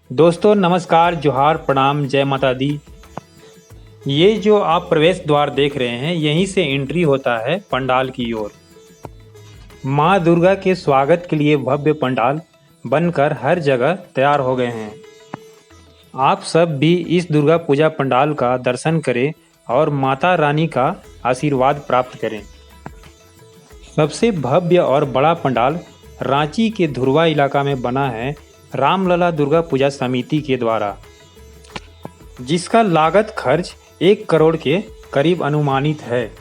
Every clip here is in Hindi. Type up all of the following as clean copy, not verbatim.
दोस्तों नमस्कार, जोहार, प्रणाम, जय माता दी। ये जो आप प्रवेश द्वार देख रहे हैं, यहीं से एंट्री होता है पंडाल की ओर। माँ दुर्गा के स्वागत के लिए भव्य पंडाल बनकर हर जगह तैयार हो गए हैं। आप सब भी इस दुर्गा पूजा पंडाल का दर्शन करें और माता रानी का आशीर्वाद प्राप्त करें। सबसे भव्य और बड़ा पंडाल रांची के धुरवा इलाका में बना है रामलला दुर्गा पूजा समिति के द्वारा, जिसका लागत खर्च 1 करोड़ के करीब अनुमानित है।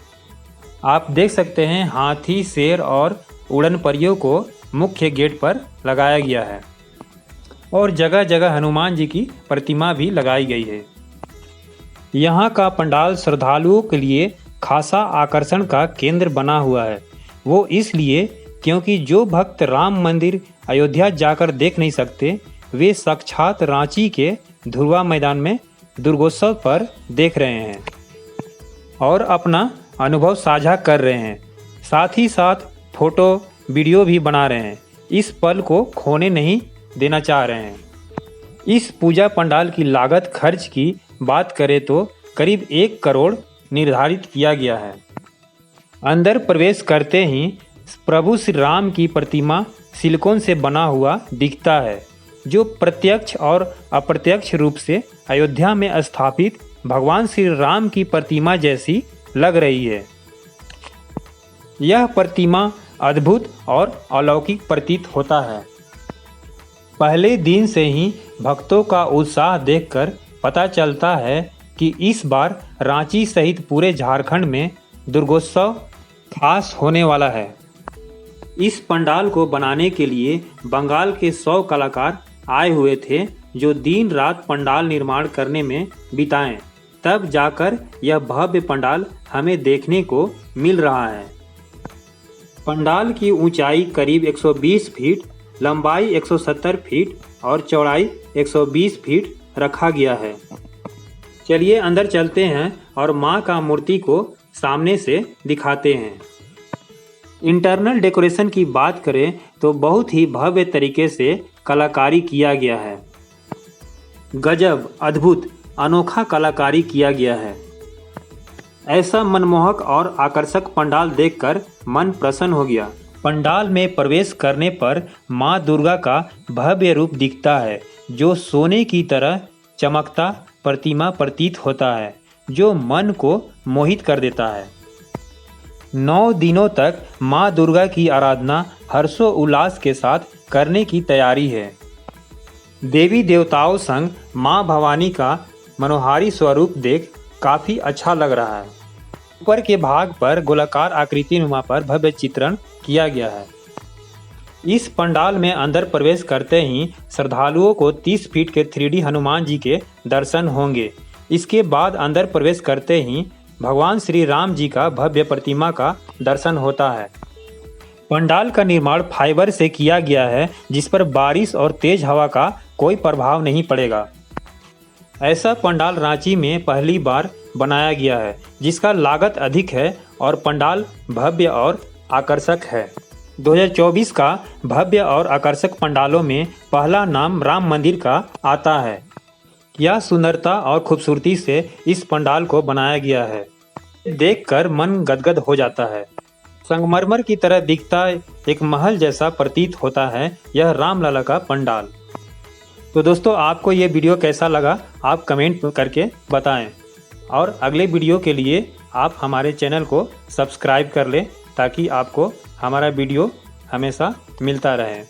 आप देख सकते हैं हाथी, शेर और उड़न परियों को मुख्य गेट पर लगाया गया है और जगह जगह हनुमान जी की प्रतिमा भी लगाई गई है। यहाँ का पंडाल श्रद्धालुओं के लिए खासा आकर्षण का केंद्र बना हुआ है। वो इसलिए क्योंकि जो भक्त राम मंदिर अयोध्या जाकर देख नहीं सकते, वे साक्षात रांची के धुरवा मैदान में दुर्गोत्सव पर देख रहे हैं और अपना अनुभव साझा कर रहे हैं। साथ ही साथ फोटो वीडियो भी बना रहे हैं। इस पल को खोने नहीं देना चाह रहे हैं। इस पूजा पंडाल की लागत खर्च की बात करें तो करीब 1 करोड़ निर्धारित किया गया है। अंदर प्रवेश करते ही प्रभु श्री राम की प्रतिमा सिलिकॉन से बना हुआ दिखता है, जो प्रत्यक्ष और अप्रत्यक्ष रूप से अयोध्या में स्थापित भगवान श्री राम की प्रतिमा जैसी लग रही है। यह प्रतिमा अद्भुत और अलौकिक प्रतीत होता है। पहले दिन से ही भक्तों का उत्साह देखकर पता चलता है कि इस बार रांची सहित पूरे झारखंड में दुर्गोत्सव खास होने वाला है। इस पंडाल को बनाने के लिए बंगाल के 100 कलाकार आए हुए थे, जो दिन रात पंडाल निर्माण करने में बिताएं। तब जाकर यह भव्य पंडाल हमें देखने को मिल रहा है। पंडाल की ऊंचाई करीब 120 फीट, लंबाई 170 फीट और चौड़ाई 120 फीट रखा गया है। चलिए अंदर चलते हैं और माँ का मूर्ति को सामने से दिखाते हैं। इंटरनल डेकोरेशन की बात करें तो बहुत ही भव्य तरीके से कलाकारी किया गया है। गजब, अद्भुत, अनोखा कलाकारी किया गया है। ऐसा मनमोहक और आकर्षक पंडाल देखकर मन प्रसन्न हो गया। पंडाल में प्रवेश करने पर माँ दुर्गा का भव्य रूप दिखता है, जो सोने की तरह चमकता प्रतिमा प्रतीत होता है, जो मन को मोहित कर देता है। 9 दिनों तक माँ दुर्गा की आराधना हर्षोल्लास के साथ करने की तैयारी है। देवी देवताओं संग माँ भवानी का मनोहारी स्वरूप देख काफ़ी अच्छा लग रहा है। ऊपर के भाग पर गोलाकार आकृति नुमा पर भव्य चित्रण किया गया है। इस पंडाल में अंदर प्रवेश करते ही श्रद्धालुओं को 30 फीट के 3D हनुमान जी के दर्शन होंगे। इसके बाद अंदर प्रवेश करते ही भगवान श्री राम जी का भव्य प्रतिमा का दर्शन होता है। पंडाल का निर्माण फाइबर से किया गया है, जिस पर बारिश और तेज हवा का कोई प्रभाव नहीं पड़ेगा। ऐसा पंडाल रांची में पहली बार बनाया गया है, जिसका लागत अधिक है और पंडाल भव्य और आकर्षक है। 2024 का भव्य और आकर्षक पंडालों में पहला नाम राम मंदिर का आता है। यह सुंदरता और खूबसूरती से इस पंडाल को बनाया गया है। देखकर मन गदगद हो जाता है। संगमरमर की तरह दिखता एक महल जैसा प्रतीत होता है यह रामलला का पंडाल। तो दोस्तों, आपको ये वीडियो कैसा लगा आप कमेंट करके बताएं और अगले वीडियो के लिए आप हमारे चैनल को सब्सक्राइब कर लें, ताकि आपको हमारा वीडियो हमेशा मिलता रहे।